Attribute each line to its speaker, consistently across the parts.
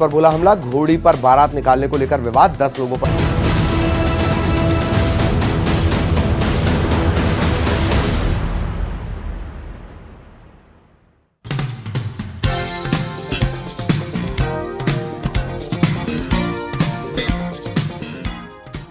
Speaker 1: पर बोला हमला, घोड़ी पर बारात निकालने को लेकर विवाद, 10 लोगों पर।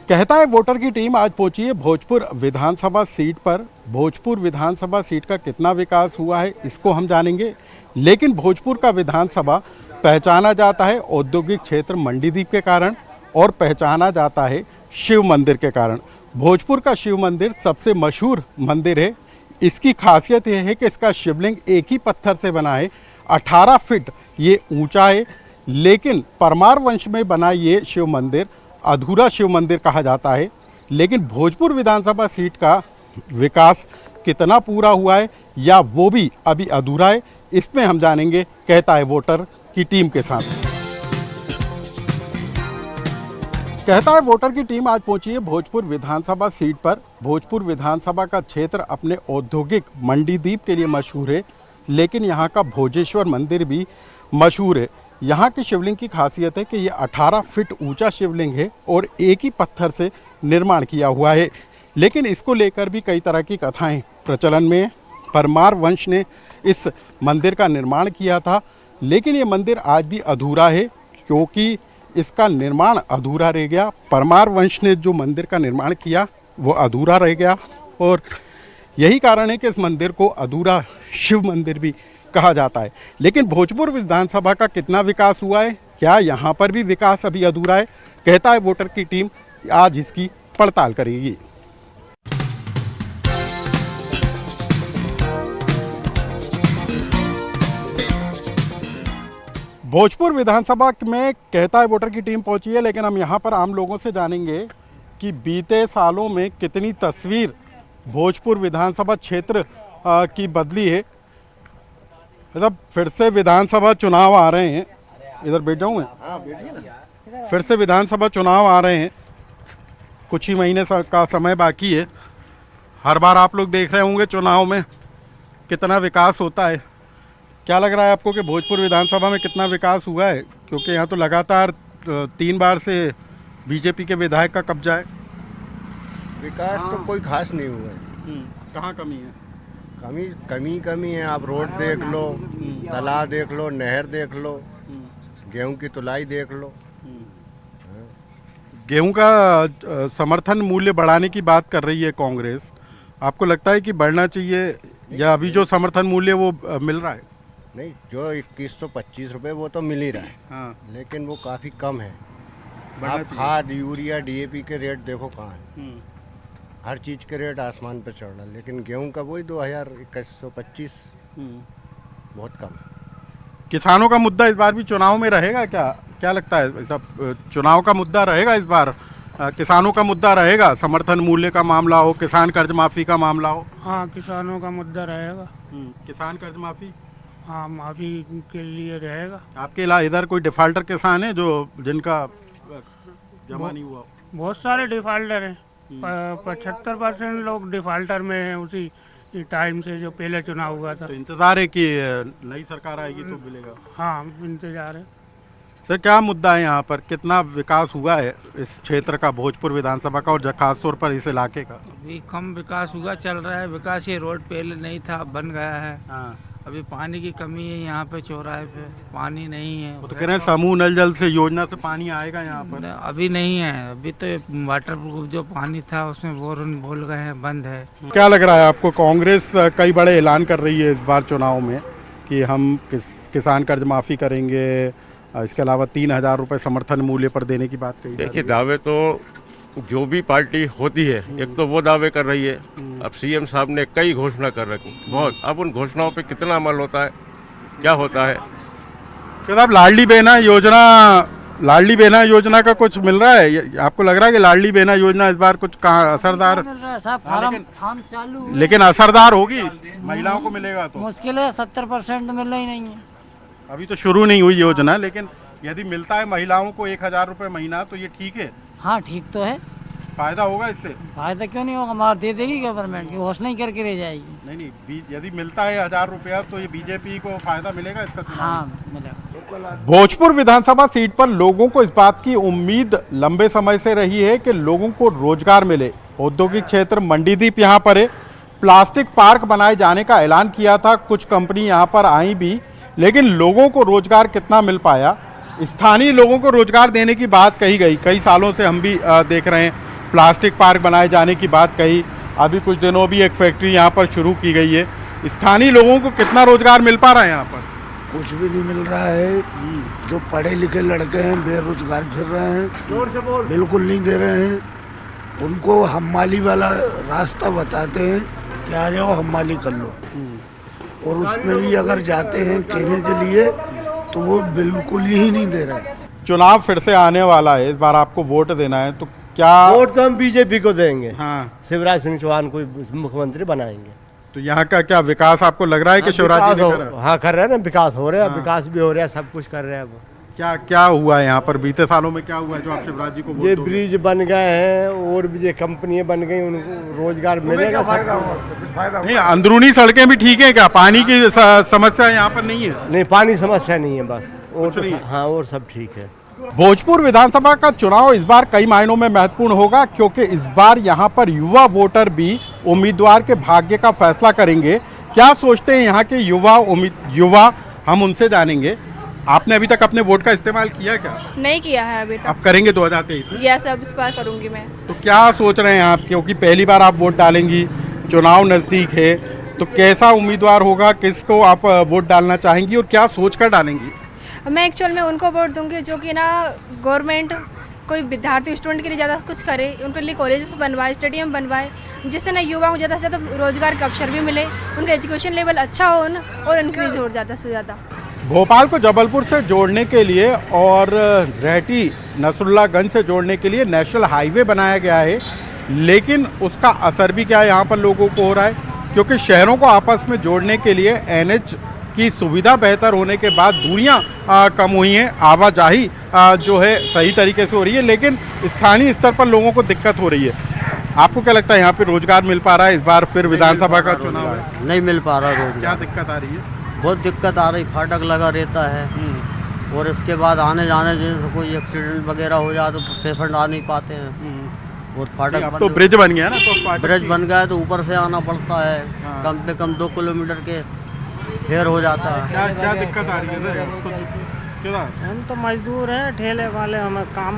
Speaker 2: कहता है वोटर की टीम आज पहुंची है भोजपुर विधानसभा सीट पर। भोजपुर विधानसभा सीट का कितना विकास हुआ है इसको हम जानेंगे, लेकिन भोजपुर का विधानसभा पहचाना जाता है औद्योगिक क्षेत्र मंडीदीप के कारण और पहचाना जाता है शिव मंदिर के कारण। भोजपुर का शिव मंदिर सबसे मशहूर मंदिर है। इसकी खासियत यह है कि इसका शिवलिंग एक ही पत्थर से बना है, 18 फीट ये ऊंचा है। लेकिन परमार वंश में बना ये शिव मंदिर अधूरा शिव मंदिर कहा जाता है। लेकिन भोजपुर विधानसभा सीट का विकास कितना पूरा हुआ है या वो भी अभी अधूरा है, इसमें हम जानेंगे, कहता है वोटर की टीम के साथ। कहता है वोटर की टीम आज पहुंची है भोजपुर विधानसभा सीट पर। भोजपुर विधानसभा का क्षेत्र अपने औद्योगिक मंडीदीप के लिए मशहूर है, लेकिन यहाँ का भोजेश्वर मंदिर भी मशहूर है। यहाँ की शिवलिंग की खासियत है कि ये 18 फीट ऊंचा शिवलिंग है और एक ही पत्थर से निर्माण किया हुआ है। लेकिन इसको लेकर भी कई तरह की कथाएं प्रचलन में हैं। परमार वंश ने इस मंदिर का निर्माण किया था, लेकिन ये मंदिर आज भी अधूरा है क्योंकि इसका निर्माण अधूरा रह गया। परमार वंश ने जो मंदिर का निर्माण किया वो अधूरा रह गया और यही कारण है कि इस मंदिर को अधूरा शिव मंदिर भी कहा जाता है। लेकिन भोजपुर विधानसभा का कितना विकास हुआ है, क्या यहाँ पर भी विकास अभी अधूरा है, कहता है वोटर की टीम आज इसकी पड़ताल करेगी। भोजपुर विधानसभा में कहता है वोटर की टीम पहुंची है, लेकिन हम यहाँ पर आम लोगों से जानेंगे कि बीते सालों में कितनी तस्वीर भोजपुर विधानसभा क्षेत्र की बदली है। मतलब फिर से विधानसभा चुनाव आ रहे हैं, इधर बैठ जाऊँ मैं? फिर से विधानसभा चुनाव आ रहे हैं, कुछ ही महीने का समय बाकी है। हर बार आप लोग देख रहे होंगे चुनाव में कितना विकास होता है। क्या लग रहा है आपको कि भोजपुर विधानसभा में कितना विकास हुआ है? क्योंकि यहाँ तो लगातार 3 बार से बीजेपी के विधायक का कब्जा है।
Speaker 3: विकास तो कोई खास नहीं हुआ है।
Speaker 2: कहाँ कमी है?
Speaker 3: कमी है। आप रोड देख लो, तालाब देख लो, नहर देख लो, गेहूं की तुलाई देख लो।
Speaker 2: गेहूं का समर्थन मूल्य बढ़ाने की बात कर रही है कांग्रेस। आपको लगता है कि बढ़ना चाहिए या अभी जो समर्थन मूल्य वो मिल रहा है?
Speaker 3: नहीं, जो 2125 रुपये वो तो मिल ही रहा है।
Speaker 2: हाँ।
Speaker 3: लेकिन वो काफ़ी कम है। आप खाद, यूरिया, डीएपी के रेट देखो कहाँ है। हर चीज़ के रेट आसमान पर चढ़ रहा है, लेकिन गेहूं का वही 2125 बहुत कम।
Speaker 2: किसानों का मुद्दा इस बार भी चुनाव में रहेगा क्या? क्या लगता है, सब चुनाव का मुद्दा रहेगा इस बार? किसानों का मुद्दा रहेगा, समर्थन मूल्य का मामला हो, किसान कर्ज माफ़ी का मामला हो?
Speaker 4: हाँ, किसानों का मुद्दा रहेगा।
Speaker 2: किसान कर्ज माफ़ी,
Speaker 4: हाँ, माफ़ी के लिए रहेगा।
Speaker 2: आपके इधर कोई डिफाल्टर किसान है जो जिनका जमा नहीं हुआ?
Speaker 4: बहुत सारे डिफाल्टर हैं। 75% लोग डिफाल्टर में हैं उसी टाइम से जो पहले चुनाव हुआ था।
Speaker 2: तो इंतजार है कि नई सरकार आएगी तो मिलेगा?
Speaker 4: हाँ, इंतजार है।
Speaker 2: सर, क्या मुद्दा है यहाँ पर? कितना विकास हुआ है इस क्षेत्र का, भोजपुर विधानसभा का और खासतौर पर इस इलाके का?
Speaker 5: अभी कम विकास हुआ, चल रहा है विकास। ये रोड पहले नहीं था, अब बन गया है।
Speaker 2: हाँ।
Speaker 5: अभी पानी की कमी है यहाँ पे, चौराहे पे पानी नहीं है।
Speaker 2: वो तो कह रहे हैं समूह नल जल से योजना से पानी आएगा यहाँ पर।
Speaker 5: अभी नहीं है, अभी तो वाटर जो पानी था उसमें बोल गए हैं बंद है।
Speaker 2: क्या लग रहा है आपको? कांग्रेस कई बड़े ऐलान कर रही है इस बार चुनाव में कि हम किसान कर्ज माफ़ी करेंगे, इसके अलावा 3000 रुपये समर्थन मूल्य पर देने की बात कही।
Speaker 6: देखिए, दावे तो जो भी पार्टी होती है, एक तो वो दावे कर रही है। अब सीएम साहब ने कई घोषणा कर रखी बहुत। अब उन घोषणाओं पे कितना अमल होता है, क्या होता है?
Speaker 2: तो साहब, लाडली बहना योजना का कुछ मिल रहा है? आपको लग रहा है कि लाडली बहना योजना इस बार कुछ कहाँ असरदार?
Speaker 7: मिल रहा है साहब, फार्म चालू,
Speaker 2: लेकिन असरदार होगी? महिलाओं को मिलेगा तो
Speaker 7: मुश्किल है। 70% तो मिल रहा ही नहीं है।
Speaker 2: अभी तो शुरू नहीं हुई योजना, लेकिन यदि मिलता है महिलाओं को 1000 रुपये महीना तो ये ठीक है?
Speaker 7: हाँ, ठीक तो है।
Speaker 2: फायदा होगा इससे?
Speaker 7: फायदा क्यों नहीं होगा, मार दे देगी गवर्नमेंट, घोषणा ही करके रह जाएगी।
Speaker 2: नहीं, यदि मिलता है 1000 रुपया तो ये बीजेपी को फायदा मिलेगा इसका?
Speaker 7: हाँ मिलेगा।
Speaker 2: भोजपुर विधानसभा सीट पर लोगों को इस बात की उम्मीद लंबे समय से रही है कि लोगों को रोजगार मिले। औद्योगिक क्षेत्र मंडीदीप यहाँ पर है, प्लास्टिक पार्क बनाए जाने का ऐलान किया था, कुछ कंपनी यहाँ पर आई भी, लेकिन लोगों को रोजगार कितना मिल पाया? स्थानीय लोगों को रोजगार देने की बात कही गई, कई सालों से हम भी देख रहे हैं, प्लास्टिक पार्क बनाए जाने की बात कही, अभी कुछ दिनों भी एक फैक्ट्री यहाँ पर शुरू की गई है। स्थानीय लोगों को कितना रोजगार मिल पा रहा है यहाँ पर?
Speaker 8: कुछ भी नहीं मिल रहा है। जो पढ़े लिखे लड़के हैं बेरोजगार फिर रहे हैं, बिल्कुल नहीं दे रहे हैं। उनको हम्माली वाला रास्ता बताते हैं कि आ जाओ हम्माली कर लो, और उसमें भी अगर जाते हैं कहने के लिए तो वो बिल्कुल ही नहीं दे रहे।
Speaker 2: चुनाव फिर से आने वाला है, इस बार आपको वोट देना है, तो क्या?
Speaker 9: वोट तो हम बीजेपी को देंगे।
Speaker 2: हाँ,
Speaker 9: शिवराज सिंह चौहान को मुख्यमंत्री बनाएंगे।
Speaker 2: तो यहाँ का क्या विकास आपको लग रहा है कि शिवराज जी ने करा?
Speaker 9: हाँ कर रहे हैं ना, विकास हो रहा है, विकास भी हो रहा है, सब कुछ कर रहे हैं। अब
Speaker 2: क्या क्या हुआ है यहाँ पर बीते सालों में? क्या हुआ है जो आप शिवराज जी को वोट
Speaker 9: ये
Speaker 2: दोगे?
Speaker 9: ब्रिज बन गए हैं और भी ये कंपनियां बन गई, उनको रोजगार मिलेगा।
Speaker 2: नहीं, अंदरूनी सड़कें भी ठीक है क्या? पानी की समस्या यहाँ पर नहीं है?
Speaker 9: नहीं, पानी समस्या नहीं है बस, और तो हाँ और सब ठीक है।
Speaker 2: भोजपुर विधानसभा का चुनाव इस बार कई मायनों में महत्वपूर्ण होगा, क्योंकि इस बार यहाँ पर युवा वोटर भी उम्मीदवार के भाग्य का फैसला करेंगे। क्या सोचते हैं यहाँ के युवा, हम उनसे जानेंगे। आपने अभी तक अपने वोट का इस्तेमाल किया क्या?
Speaker 10: नहीं किया है अभी तक।
Speaker 2: आप करेंगे 2023 में?
Speaker 10: यस, अब इस बार करूंगी मैं।
Speaker 2: तो क्या सोच रहे हैं आप, क्योंकि पहली बार आप वोट डालेंगी, चुनाव नजदीक है, तो कैसा उम्मीदवार होगा, किसको आप वोट डालना चाहेंगी और क्या सोच कर डालेंगी?
Speaker 10: मैं एक्चुअल में उनको वोट दूंगी जो कि ना गवर्नमेंट कोई विद्यार्थी स्टूडेंट के लिए ज़्यादा कुछ करे, उनके लिए कॉलेजेस बनवाए, स्टेडियम बनवाए, जिससे ना युवाओं को ज़्यादा से ज़्यादा रोजगार का अवसर भी मिले, उनका एजुकेशन लेवल अच्छा हो और इंक्रीज हो ज़्यादा से ज़्यादा।
Speaker 2: भोपाल को जबलपुर से जोड़ने के लिए और रेहटी नसरुल्लागंज से जोड़ने के लिए नेशनल हाईवे बनाया गया है, लेकिन उसका असर भी क्या है यहाँ पर लोगों को हो रहा है? क्योंकि शहरों को आपस में जोड़ने के लिए एनएच की सुविधा बेहतर होने के बाद दूरियां कम हुई हैं, आवाजाही जो है सही तरीके से हो रही है, लेकिन स्थानीय स्तर पर लोगों को दिक्कत हो रही है। आपको क्या लगता है यहाँ पे रोजगार मिल पा रहा है? इस बार फिर विधानसभा का चुनाव है,
Speaker 11: नहीं मिल पा रहा रोजगार।
Speaker 2: क्या दिक्कत आ रही है?
Speaker 11: बहुत दिक्कत आ रही, फाटक लगा रहता है, और इसके बाद आने जाने जैसे कोई एक्सीडेंट वगैरह हो जाए तो पेशेंट आ नहीं पाते हैं। और फाटक
Speaker 2: अब तो ब्रिज बन गया ना, तो
Speaker 11: ब्रिज बन गया तो ऊपर से आना पड़ता है, कम से कम 2 किलोमीटर के फेर हो जाता है।
Speaker 2: क्या दिक्कत आ रही है?
Speaker 5: हम तो मजदूर हैं, ठेले वाले, हमें काम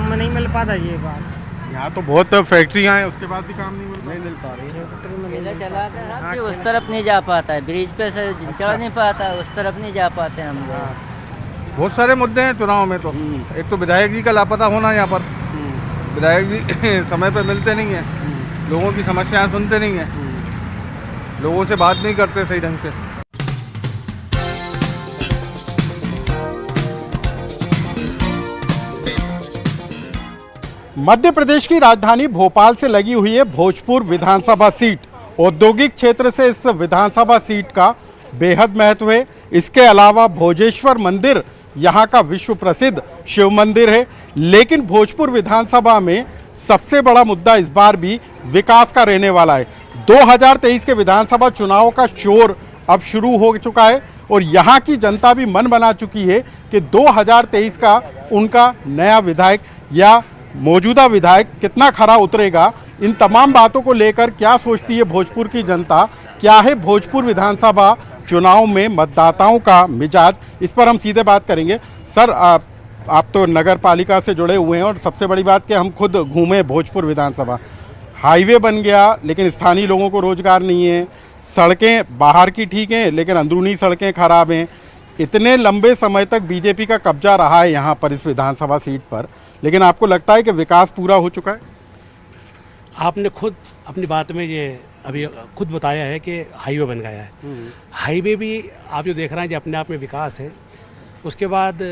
Speaker 5: में नहीं मिल पाता। ये बात
Speaker 2: यहाँ तो बहुत फैक्ट्रियाँ हैं, उसके बाद भी काम नहीं मिल पा रही।
Speaker 7: कि उस तरफ नहीं जा पाता है, ब्रिज पे से चढ़ नहीं पाता है, उस तरफ नहीं जा पाते हम लोग।
Speaker 12: बहुत सारे मुद्दे हैं चुनाव में। तो एक तो विधायक जी का लापता होना, यहाँ पर विधायक जी समय पर मिलते नहीं हैं, लोगों की समस्याएं सुनते नहीं हैं, लोगों से बात नहीं करते सही ढंग से।
Speaker 2: मध्य प्रदेश की राजधानी भोपाल से लगी हुई है भोजपुर विधानसभा सीट। औद्योगिक क्षेत्र से इस विधानसभा सीट का बेहद महत्व है। इसके अलावा भोजेश्वर मंदिर यहाँ का विश्व प्रसिद्ध शिव मंदिर है, लेकिन भोजपुर विधानसभा में सबसे बड़ा मुद्दा इस बार भी विकास का रहने वाला है। 2023 के विधानसभा चुनाव का शोर अब शुरू हो चुका है और यहाँ की जनता भी मन बना चुकी है कि 2023 का उनका नया विधायक या मौजूदा विधायक कितना खरा उतरेगा। इन तमाम बातों को लेकर क्या सोचती है भोजपुर की जनता, क्या है भोजपुर विधानसभा चुनाव में मतदाताओं का मिजाज, इस पर हम सीधे बात करेंगे। सर, आप तो नगर पालिका से जुड़े हुए हैं और सबसे बड़ी बात कि हम खुद घूमे भोजपुर विधानसभा, हाईवे बन गया लेकिन स्थानीय लोगों को रोजगार नहीं है, सड़कें बाहर की ठीक हैं लेकिन अंदरूनी सड़कें खराब हैं। इतने लंबे समय तक बीजेपी का कब्जा रहा है यहाँ पर इस विधानसभा सीट पर, लेकिन आपको लगता है कि विकास पूरा हो चुका है?
Speaker 13: आपने खुद अपनी बात में ये अभी खुद बताया है कि हाईवे बन गया है। हाईवे भी आप जो देख रहे हैं कि अपने आप में विकास है। उसके बाद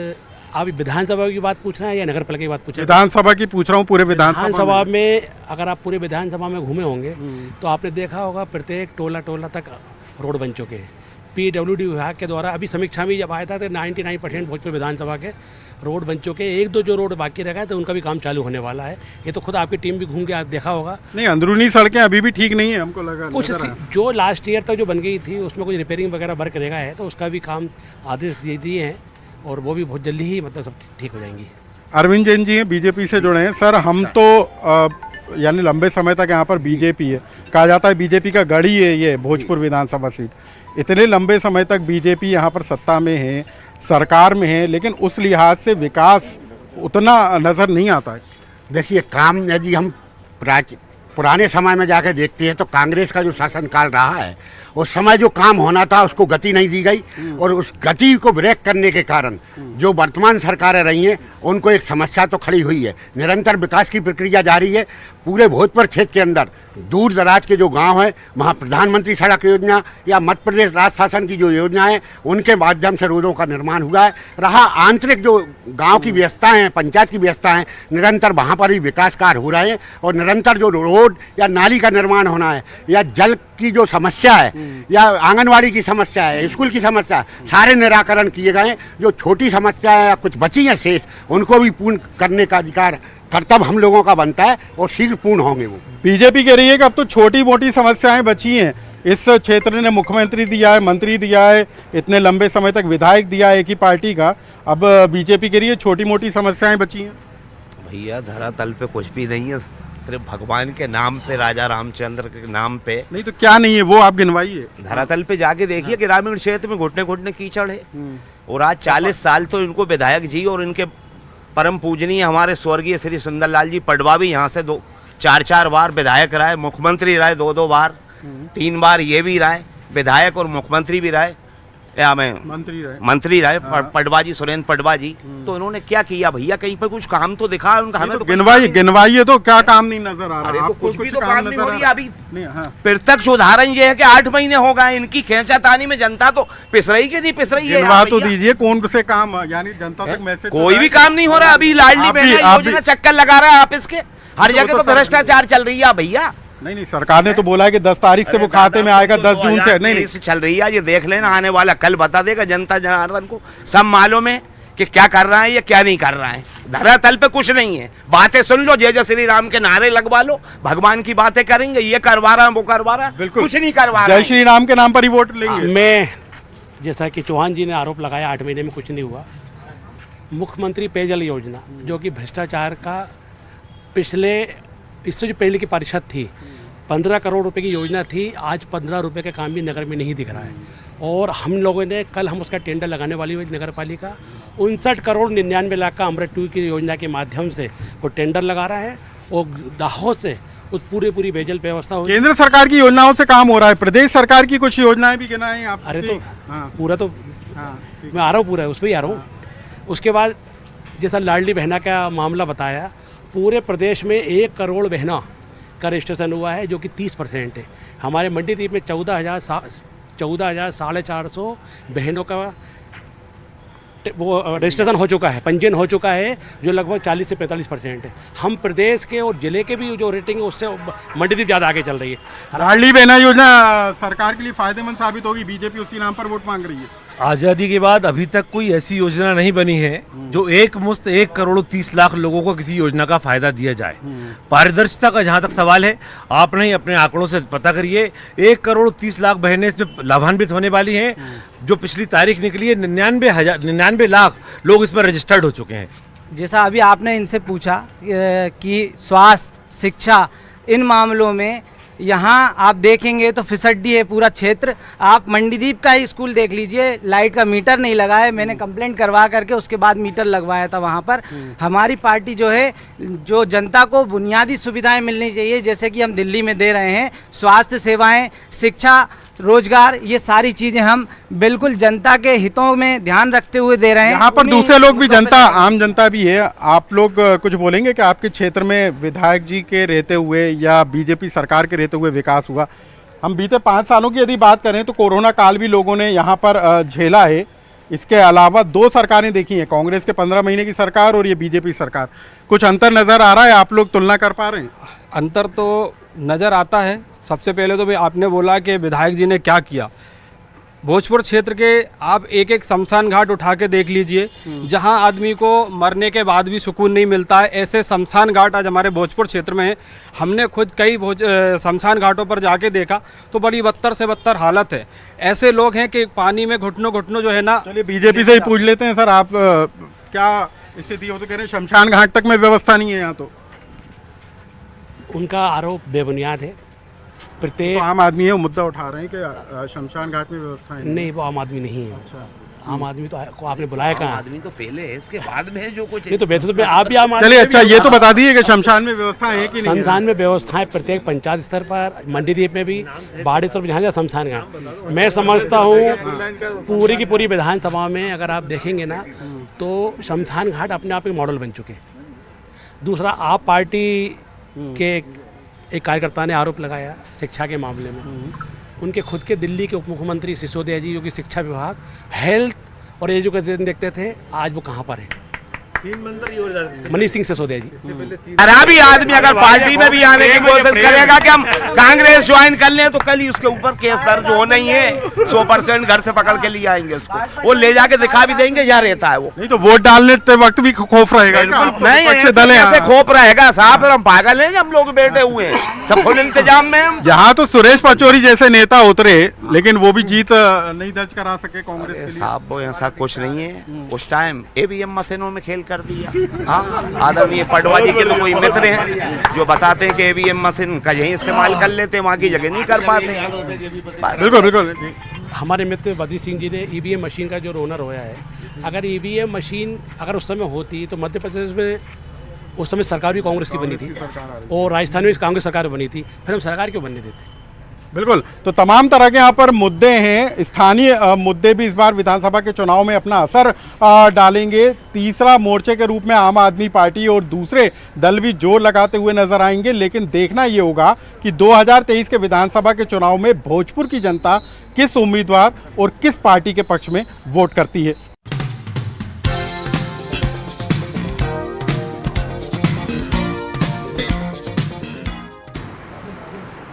Speaker 13: आप विधानसभा की बात पूछ रहे हैं या नगर पालिका की बात पूछ रहे हैं?
Speaker 2: विधानसभा की पूछ रहा हूँ। पूरे
Speaker 13: विधानसभा में अगर आप पूरे विधानसभा में घूमे होंगे तो आपने देखा होगा प्रत्येक टोला टोला तक रोड बन चुके हैं। PWD विभाग के द्वारा अभी समीक्षा में जब आया था तो 99% भोजपुर विधानसभा के रोड बन चुके हैं। 1-2 जो रोड बाकी रह गए तो उनका भी काम चालू होने वाला है। ये तो खुद आपकी टीम भी घूम के आप देखा होगा।
Speaker 2: नहीं, अंदरूनी सड़कें अभी भी ठीक नहीं है, हमको लगा
Speaker 13: कुछ जो लास्ट ईयर तक जो बन गई थी उसमें कुछ रिपेयरिंग वगैरह वर्क रहेगा है, तो उसका भी काम आदेश दे दिए हैं और वो भी बहुत जल्दी ही मतलब सब ठीक हो जाएंगी।
Speaker 2: अरविंद जैन जी हैं, बीजेपी से जुड़े हैं। सर, हम तो यानी लंबे समय तक यहाँ पर बीजेपी है, कहा जाता है बीजेपी का गढ़ ही है ये भोजपुर विधानसभा सीट। इतने लंबे समय तक बीजेपी यहाँ पर सत्ता में है, सरकार में है, लेकिन उस लिहाज से विकास उतना नज़र नहीं आता है।
Speaker 14: देखिए, काम यदि हम पुराने समय में जाकर देखते हैं तो कांग्रेस का जो शासनकाल रहा है उस समय जो काम होना था उसको गति नहीं दी गई, और उस गति को ब्रेक करने के कारण जो वर्तमान सरकारें रही हैं उनको एक समस्या तो खड़ी हुई है। निरंतर विकास की प्रक्रिया जारी है। पूरे भोजपुर क्षेत्र के अंदर दूर दराज के जो गांव हैं वहाँ प्रधानमंत्री सड़क योजना या मध्य प्रदेश राज्य शासन की जो योजना है उनके माध्यम से रोडों का निर्माण हुआ है। रहा आंतरिक जो गाँव की व्यवस्थाएँ हैं, पंचायत की व्यवस्थाएँ, निरंतर वहाँ पर भी विकास कार्य हो रहे हैं, और निरंतर जो रोड या नाली का निर्माण होना है या जल की जो समस्या है या आंगनवाड़ी की समस्या है, स्कूल की समस्या है, सारे निराकरण किए गए। जो छोटी समस्या या कुछ बची हैं शेष, उनको भी पूर्ण करने का अधिकार कर्तव्य हम लोगों का बनता है और शीघ्र पूर्ण होंगे। वो
Speaker 2: बीजेपी कह रही है कि अब तो छोटी मोटी समस्याएं बची हैं। इस क्षेत्र ने मुख्यमंत्री दिया है, मंत्री दिया है, इतने लंबे समय तक विधायक दिया है एक ही पार्टी का, अब बीजेपी कह रही है छोटी मोटी समस्याएं बची हैं।
Speaker 15: भैया, धरातल पे कुछ भी नहीं है, सिर्फ भगवान के नाम पे, राजा रामचंद्र के नाम पे।
Speaker 2: नहीं तो क्या नहीं है वो आप गिनवाइए।
Speaker 15: धरातल पे जाके देखिए कि ग्रामीण क्षेत्र में घुटने घुटने कीचड़ है, और आज 40 साल तो इनको विधायक जी और इनके परम पूजनीय हमारे स्वर्गीय श्री सुंदरलाल जी पडवा भी यहाँ से 4-4 बार विधायक रहे, मुख्यमंत्री रहे 2-2 बार, 3 बार ये भी रहे विधायक और मुख्यमंत्री भी रहे, या मैं मंत्री रहे पडवा जी, सुरेंद्र पडवा जी। तो इन्होंने क्या किया भैया? कहीं पर कुछ काम तो दिखा है उनका? हमें तो
Speaker 2: गिनवाइए तो क्या काम नहीं नजर आ रहा?
Speaker 15: तो कुछ भी तो काम नहीं हो रही है अभी। प्रत्यक्ष उदाहरण ये है कि 8 महीने हो गए इनकी खींचातानी में जनता तो पिस रही कि नहीं पिस रही है?
Speaker 2: गिनवा तो दीजिए कौन से काम, यानी जनता तक मैसेज
Speaker 15: कोई भी काम नहीं हो रहा। अभी लाडली बहना योजना चक्कर लगा रहा है आप, इसके हर जगह तो भ्रष्टाचार चल रही है भैया।
Speaker 2: नहीं, सरकार ने तो बोला है कि 10 तारीख से वो खाते में आएगा, 10 जून से। नहीं
Speaker 15: चल रही है, ये देख लेना, आने वाला कल बता देगा जनता जनार्दन को। सब मालूम है कि क्या कर रहा है या क्या नहीं कर रहा है। धरातल पे कुछ नहीं है। बातें सुन लो, जय जय श्री राम के नारे लगवा लो, भगवान की बातें करेंगे, ये करवा रहा है वो करवा रहा है, कुछ नहीं करवा रहा है।
Speaker 2: जय श्री राम के नाम पर ही वोट लेंगे।
Speaker 13: मैं जैसा कि चौहान जी ने आरोप लगाया 8 महीने में कुछ नहीं हुआ। मुख्यमंत्री पेयजल योजना जो कि भ्रष्टाचार का पिछले, इससे जो पहले की परिषद थी 15 करोड़ रुपए की योजना थी, आज 15 रुपए का काम भी नगर में नहीं दिख रहा है। और हम लोगों ने कल हम उसका टेंडर लगाने वाली हुई नगर पालिका 59 करोड़ 99 लाख का अमृत 2 की योजना के माध्यम से वो टेंडर लगा रहा है, और दाहोद से उस पूरी पेयजल व्यवस्था हो।
Speaker 2: केंद्र सरकार की योजनाओं से काम हो रहा है, प्रदेश सरकार की कुछ योजनाएं भी गिनाएं आप।
Speaker 13: अरे तो पूरा तो मैं आ रहा हूँ, पूरा उस पर ही आ रहा हूँ। उसके बाद जैसा लाडली बहना का मामला बताया, पूरे प्रदेश में 1 करोड़ बहना का रजिस्ट्रेशन हुआ है जो कि 30% है। हमारे मंडीदीप में 14,450 बहनों का वो रजिस्ट्रेशन हो चुका है, पंजीयन हो चुका है, जो लगभग 40 से 45% है। हम प्रदेश के और जिले के भी जो रेटिंग है उससे मंडीदीप ज़्यादा आगे चल रही है।
Speaker 2: लाडली बहना योजना सरकार के लिए फायदेमंद साबित होगी, बीजेपी उसी नाम पर वोट मांग रही है।
Speaker 16: आज़ादी के बाद अभी तक कोई ऐसी योजना नहीं बनी है जो एक मुश्त 1 करोड़ 30 लाख लोगों को किसी योजना का फायदा दिया जाए। पारदर्शिता का जहाँ तक सवाल है, आप नहीं अपने आंकड़ों से पता करिए, 1 करोड़ 30 लाख बहनें इसमें लाभान्वित होने वाली हैं। जो पिछली तारीख निकली है 99 लाख लोग इस पर रजिस्टर्ड हो चुके हैं।
Speaker 17: जैसा अभी आपने इनसे पूछा कि स्वास्थ्य, शिक्षा, इन मामलों में यहाँ आप देखेंगे तो फिसड्डी है पूरा क्षेत्र। आप मंडीदीप का ही स्कूल देख लीजिए, लाइट का मीटर नहीं लगा है। मैंने कंप्लेंट करवा करके उसके बाद मीटर लगवाया था वहाँ पर। हमारी पार्टी जो है, जो जनता को बुनियादी सुविधाएं मिलनी चाहिए जैसे कि हम दिल्ली में दे रहे हैं, स्वास्थ्य सेवाएं, शिक्षा, रोजगार, ये सारी चीजें हम बिल्कुल जनता के हितों में ध्यान रखते हुए दे रहे हैं।
Speaker 2: यहाँ पर दूसरे लोग भी, जनता, आम जनता भी है। आप लोग कुछ बोलेंगे कि आपके क्षेत्र में विधायक जी के रहते हुए या बीजेपी सरकार के रहते हुए विकास हुआ? हम बीते 5 सालों की यदि बात करें तो कोरोना काल भी लोगों ने यहाँ पर झेला है। इसके अलावा 2 सरकारें देखी हैं, कांग्रेस के 15 महीने की सरकार और ये बीजेपी सरकार। कुछ अंतर नज़र आ रहा है? आप लोग तुलना कर पा रहे हैं?
Speaker 18: अंतर तो नज़र आता है। सबसे पहले तो भाई आपने बोला कि विधायक जी ने क्या किया।
Speaker 2: भोजपुर क्षेत्र के आप एक एक शमशान घाट उठा के देख लीजिए, जहां आदमी को मरने के बाद भी सुकून नहीं मिलता है, ऐसे शमशान घाट आज हमारे भोजपुर क्षेत्र में है। हमने खुद कई शमशान घाटों पर जाके देखा तो बड़ी बदतर से बदतर हालत है। ऐसे लोग हैं कि पानी में घुटनों घुटनों जो है ना।
Speaker 18: चलिए बीजेपी से ही पूछ लेते हैं सर, आप क्या स्थिति हो तो कह रहे हैं शमशान घाट तक में व्यवस्था नहीं है यहाँ, तो
Speaker 13: उनका आरोप बेबुनियाद है। प्रत्येक
Speaker 18: तो आम आदमी है वो मुद्दा उठा रहे हैं कि शमशान घाट में व्यवस्था है।
Speaker 13: नहीं, वो आम आदमी नहीं है। आम आदमी तो को आपने बुलाया कहाँ?
Speaker 15: आदमी तो पहले है, इसके बाद में है जो कुछ।
Speaker 13: नहीं तो वैसे तो आप भी आम आदमी।
Speaker 18: चलिए अच्छा, ये तो बता दीजिए कि शमशान में व्यवस्था है कि नहीं?
Speaker 13: शमशान में व्यवस्थाएं प्रत्येक पंचायत स्तर पर, मंडीदीप में भी, बाड़ी स्तर पर जहाँ शमशान घाट, मैं समझता हूँ पूरी की पूरी विधानसभा में अगर आप देखेंगे ना तो शमशान घाट अपने आप में मॉडल बन चुके। दूसरा, आप पार्टी के एक कार्यकर्ता ने आरोप लगाया शिक्षा के मामले में, उनके खुद के दिल्ली के उप मुख्यमंत्री सिसोदिया जी, जो कि शिक्षा विभाग, हेल्थ और एजुकेशन देखते थे, आज वो कहाँ पर है? मनीष सिंह सिसोदिया जी।
Speaker 15: खराबी आदमी अगर पार्टी में भी आने की कोशिश करेगा कि हम कांग्रेस ज्वाइन कर लें तो कल ही उसके ऊपर केस दर्ज होना ही है। 100% घर से पकड़ के लिए आएंगे उसको, वो ले जाके दिखा भी देंगे यहाँ रहता है वो।
Speaker 18: नहीं तो वोट डालने के वक्त भी खौफ रहेगा।
Speaker 15: नहीं, ऐसे खौफ रहेगा साहब, फिर हम पागल हैं, हम लोग बैठे हुए हैं सब फुल इंतजाम में।
Speaker 18: यहाँ तो सुरेश पचौरी जैसे नेता उतरे लेकिन वो भी जीत नहीं दर्ज करा सके कांग्रेस के लिए।
Speaker 15: साहब वो ऐसा कुछ नहीं है, उस टाइम ईवीएम मशीनों में खेल कर दिया। हाँ, आदरणीय पटवा जी के तो कोई मित्र हैं जो बताते हैं कि ईवीएम मशीन का यही इस्तेमाल कर लेते हैं, वहाँ की जगह नहीं कर पाते।
Speaker 18: बिल्कुल बिल्कुल।
Speaker 13: हमारे मित्र बद्री सिंह जी ने ईवीएम मशीन का जो ओनर होया है, अगर ईवीएम मशीन अगर उस समय होती तो मध्य प्रदेश में उस समय सरकार भी कांग्रेस की बनी थी और राजस्थान में कांग्रेस सरकार बनी थी, फिर हम सरकार क्यों बनने देते?
Speaker 18: बिल्कुल। तो तमाम तरह के यहाँ पर मुद्दे हैं, स्थानीय मुद्दे भी इस बार विधानसभा के चुनाव में अपना असर डालेंगे। तीसरा मोर्चे के रूप में आम आदमी पार्टी और दूसरे दल भी जोर लगाते हुए नजर आएंगे, लेकिन देखना ये होगा कि 2023 के विधानसभा के चुनाव में भोजपुर की जनता किस उम्मीदवार और किस पार्टी के पक्ष में वोट करती है।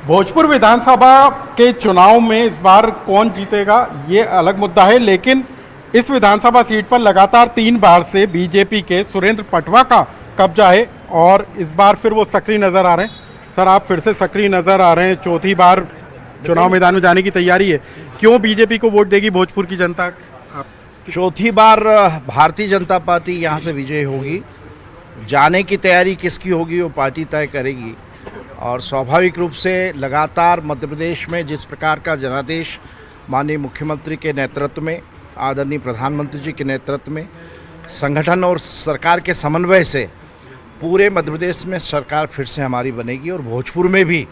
Speaker 18: भोजपुर विधानसभा के चुनाव में इस बार कौन जीतेगा ये अलग मुद्दा है, लेकिन इस विधानसभा सीट पर लगातार 3 बार से बीजेपी के सुरेंद्र पटवा का कब्जा है और इस बार फिर वो सक्रिय नजर आ रहे हैं। सर, आप फिर से सक्रिय नजर आ रहे हैं, चौथी बार चुनाव मैदान में जाने की तैयारी है, क्यों बीजेपी को वोट देगी भोजपुर की जनता?
Speaker 19: चौथी बार भारतीय जनता पार्टी यहाँ से विजयी होगी। जाने की तैयारी किसकी होगी वो पार्टी तय करेगी और स्वाभाविक रूप से लगातार मध्य प्रदेश में जिस प्रकार का जनादेश माननीय मुख्यमंत्री के नेतृत्व में, आदरणीय प्रधानमंत्री जी के नेतृत्व में, संगठन और सरकार के समन्वय से पूरे मध्य प्रदेश में सरकार फिर से हमारी बनेगी और भोजपुर में भी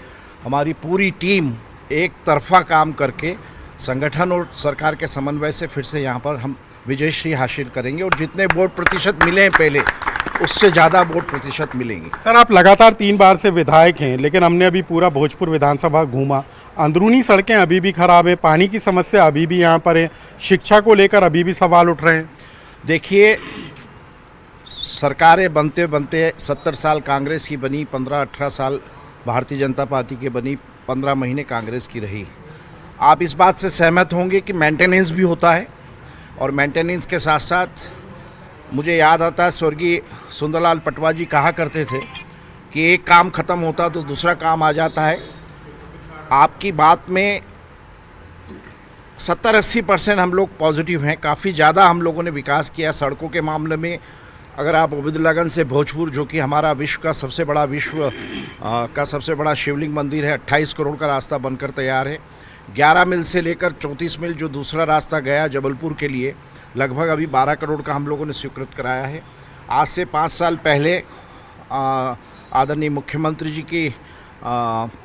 Speaker 19: हमारी पूरी टीम एक तरफा काम करके संगठन और सरकार के समन्वय से फिर से यहाँ पर हम विजयश्री हासिल करेंगे और जितने वोट प्रतिशत मिले हैं पहले उससे ज़्यादा वोट प्रतिशत मिलेंगे।
Speaker 18: सर, आप लगातार 3 बार से विधायक हैं, लेकिन हमने अभी पूरा भोजपुर विधानसभा घूमा, अंदरूनी सड़कें अभी भी खराब है, पानी की समस्या अभी भी यहाँ पर है, शिक्षा को लेकर अभी भी सवाल उठ रहे हैं।
Speaker 19: देखिए, सरकारें बनते बनते 70 साल कांग्रेस की बनी, 15-18 साल भारतीय जनता पार्टी की बनी, 15 महीने कांग्रेस की रही। आप इस बात से सहमत होंगे कि मेंटेनेंस भी होता है और मेंटेनेंस के साथ साथ मुझे याद आता है स्वर्गीय सुंदरलाल पटवा जी कहा करते थे कि एक काम ख़त्म होता तो दूसरा काम आ जाता है। आपकी बात में 70-80% हम लोग पॉजिटिव हैं। काफ़ी ज़्यादा हम लोगों ने विकास किया सड़कों के मामले में। अगर आप उबिदुल्लागंज से भोजपुर, जो कि हमारा विश्व का सबसे बड़ा शिवलिंग मंदिर है, 28 करोड़ का रास्ता बनकर तैयार है। 11 मील से लेकर 34 मील जो दूसरा रास्ता गया जबलपुर के लिए, लगभग अभी 12 करोड़ का हम लोगों ने स्वीकृत कराया है। आज से 5 साल पहले आदरणीय मुख्यमंत्री जी की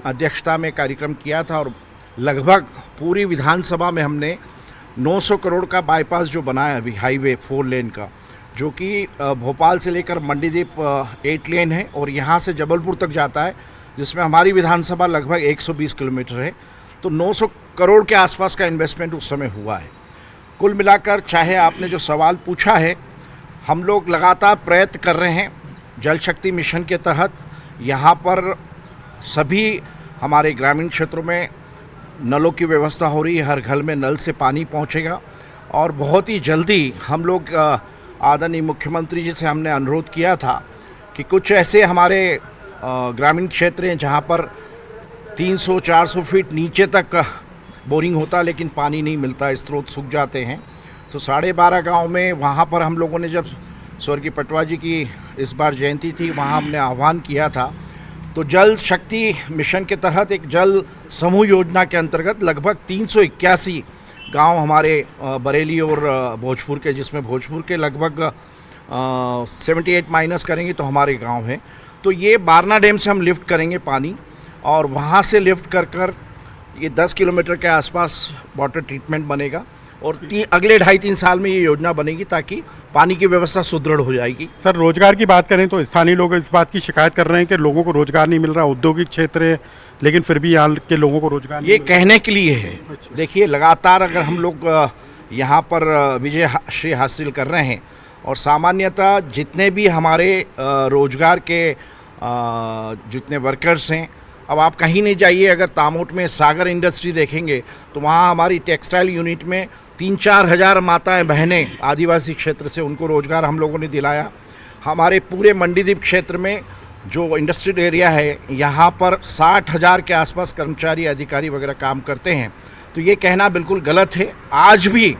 Speaker 19: अध्यक्षता में कार्यक्रम किया था और लगभग पूरी विधानसभा में हमने 900 करोड़ का बाईपास जो बनाया अभी हाईवे 4 लेन का, जो कि भोपाल से लेकर मंडीदीप 8 लेन है और यहाँ से जबलपुर तक जाता है, जिसमें हमारी विधानसभा लगभग 120 किलोमीटर है। तो 900 करोड़ के आसपास का इन्वेस्टमेंट उस समय हुआ है। कुल मिलाकर, चाहे आपने जो सवाल पूछा है, हम लोग लगातार प्रयत्न कर रहे हैं। जल शक्ति मिशन के तहत यहाँ पर सभी हमारे ग्रामीण क्षेत्रों में नलों की व्यवस्था हो रही है, हर घर में नल से पानी पहुंचेगा। और बहुत ही जल्दी हम लोग आदरणीय मुख्यमंत्री जी से हमने अनुरोध किया था कि कुछ ऐसे हमारे ग्रामीण क्षेत्र हैं जहां पर 300-400 फीट नीचे तक बोरिंग होता लेकिन पानी नहीं मिलता, स्रोत सूख जाते हैं। तो 12.5 गांव में वहां पर हम लोगों ने, जब स्वर्गीय पटवा जी की इस बार जयंती थी, वहां हमने आह्वान किया था। तो जल शक्ति मिशन के तहत एक जल समूह योजना के अंतर्गत लगभग 381 गांव हमारे बरेली और भोजपुर के, जिसमें भोजपुर के लगभग 78 माइनस करेंगे तो हमारे गांव हैं। तो ये बारना डैम से हम लिफ्ट करेंगे पानी, और वहाँ से लिफ्ट कर ये 10 किलोमीटर के आसपास वाटर ट्रीटमेंट बनेगा, और अगले 2.5-3 साल में ये योजना बनेगी ताकि पानी की व्यवस्था सुदृढ़ हो जाएगी।
Speaker 18: सर, रोजगार की बात करें तो स्थानीय लोग इस बात की शिकायत कर रहे हैं कि लोगों को रोजगार नहीं मिल रहा, औद्योगिक क्षेत्र है लेकिन फिर भी यहाँ के लोगों को रोजगार नहीं
Speaker 19: ये कहने के लिए है। देखिए, लगातार अगर हम लोग यहाँ पर विजय श्री हासिल कर रहे हैं, और सामान्यतः जितने भी हमारे रोजगार के जितने वर्कर्स हैं, अब आप कहीं नहीं जाइए, अगर तामोट में सागर इंडस्ट्री देखेंगे तो वहाँ हमारी टेक्सटाइल यूनिट में 3-4 हज़ार माताएं बहनें आदिवासी क्षेत्र से, उनको रोज़गार हम लोगों ने दिलाया। हमारे पूरे मंडीदीप क्षेत्र में जो इंडस्ट्रियल एरिया है, यहाँ पर 60,000 के आसपास कर्मचारी, अधिकारी वगैरह काम करते हैं। तो ये कहना बिल्कुल गलत है। आज भी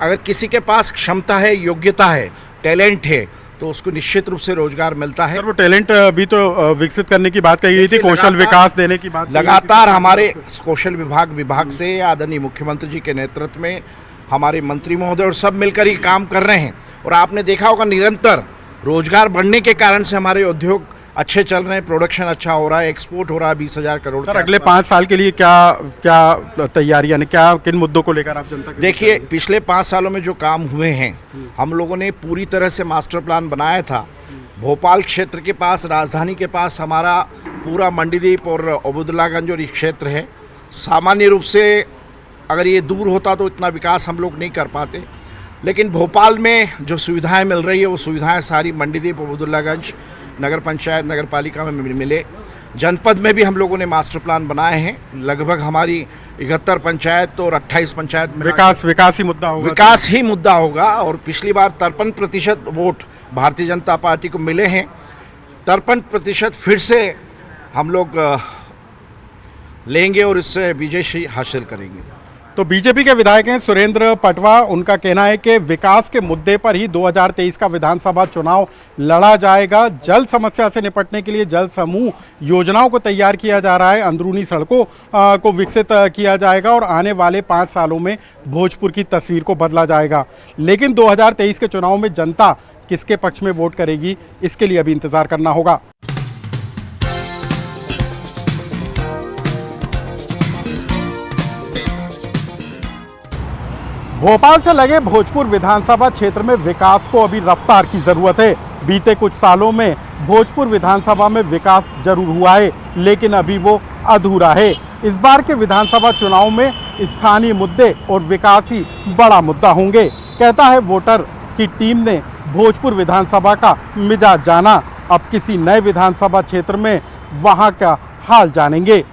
Speaker 19: अगर किसी के पास क्षमता है, योग्यता है, टैलेंट है, तो उसको निश्चित रूप से रोजगार मिलता है।
Speaker 18: सर, वो टैलेंट भी तो विकसित करने की बात कही गई थी, कौशल विकास देने की बात
Speaker 19: लगातार हमारे कौशल विभाग से आदरणीय मुख्यमंत्री जी के नेतृत्व में हमारे मंत्री महोदय और सब मिलकर ही काम कर रहे हैं। और आपने देखा होगा, निरंतर रोजगार बढ़ने के कारण से हमारे उद्योग अच्छे चल रहे हैं, प्रोडक्शन अच्छा हो रहा है, एक्सपोर्ट हो रहा है 20,000 करोड़।
Speaker 18: सर, अगले 5 साल के लिए क्या तैयारियां, क्या किन मुद्दों को लेकर आप जनता?
Speaker 19: देखिए, पिछले 5 सालों में जो काम हुए हैं, हम लोगों ने पूरी तरह से मास्टर प्लान बनाया था। भोपाल क्षेत्र के पास, राजधानी के पास हमारा पूरा मंडीदीप और अबुदुल्लागंज और ये क्षेत्र है। सामान्य रूप से अगर ये दूर होता तो इतना विकास हम लोग नहीं कर पाते, लेकिन भोपाल में जो सुविधाएं मिल रही है, वो सुविधाएं सारी मंडीदीप, अबुदुल्लागंज, नगर पंचायत, नगर पालिका में मिले। जनपद में भी हम लोगों ने मास्टर प्लान बनाए हैं। लगभग हमारी 71 पंचायत और 28 पंचायत में
Speaker 18: विकास ही मुद्दा होगा।
Speaker 19: विकास ही मुद्दा होगा। और पिछली बार 53% वोट भारतीय जनता पार्टी को मिले हैं। 53% फिर से हम लोग लेंगे और इससे विजय हासिल करेंगे।
Speaker 18: तो बीजेपी के विधायक हैं सुरेंद्र पटवा, उनका कहना है कि विकास के मुद्दे पर ही 2023 का विधानसभा चुनाव लड़ा जाएगा। जल समस्या से निपटने के लिए जल समूह योजनाओं को तैयार किया जा रहा है, अंदरूनी सड़कों को विकसित किया जाएगा और आने वाले 5 सालों में भोजपुर की तस्वीर को बदला जाएगा। लेकिन 2023 के चुनाव में जनता किसके पक्ष में वोट करेगी, इसके लिए अभी इंतजार करना होगा। भोपाल से लगे भोजपुर विधानसभा क्षेत्र में विकास को अभी रफ्तार की जरूरत है। बीते कुछ सालों में भोजपुर विधानसभा में विकास जरूर हुआ है, लेकिन अभी वो अधूरा है। इस बार के विधानसभा चुनाव में स्थानीय मुद्दे और विकास ही बड़ा मुद्दा होंगे, कहता है वोटर की टीम ने भोजपुर विधानसभा का मिजाज जाना। अब किसी नए विधानसभा क्षेत्र में वहां का हाल जानेंगे।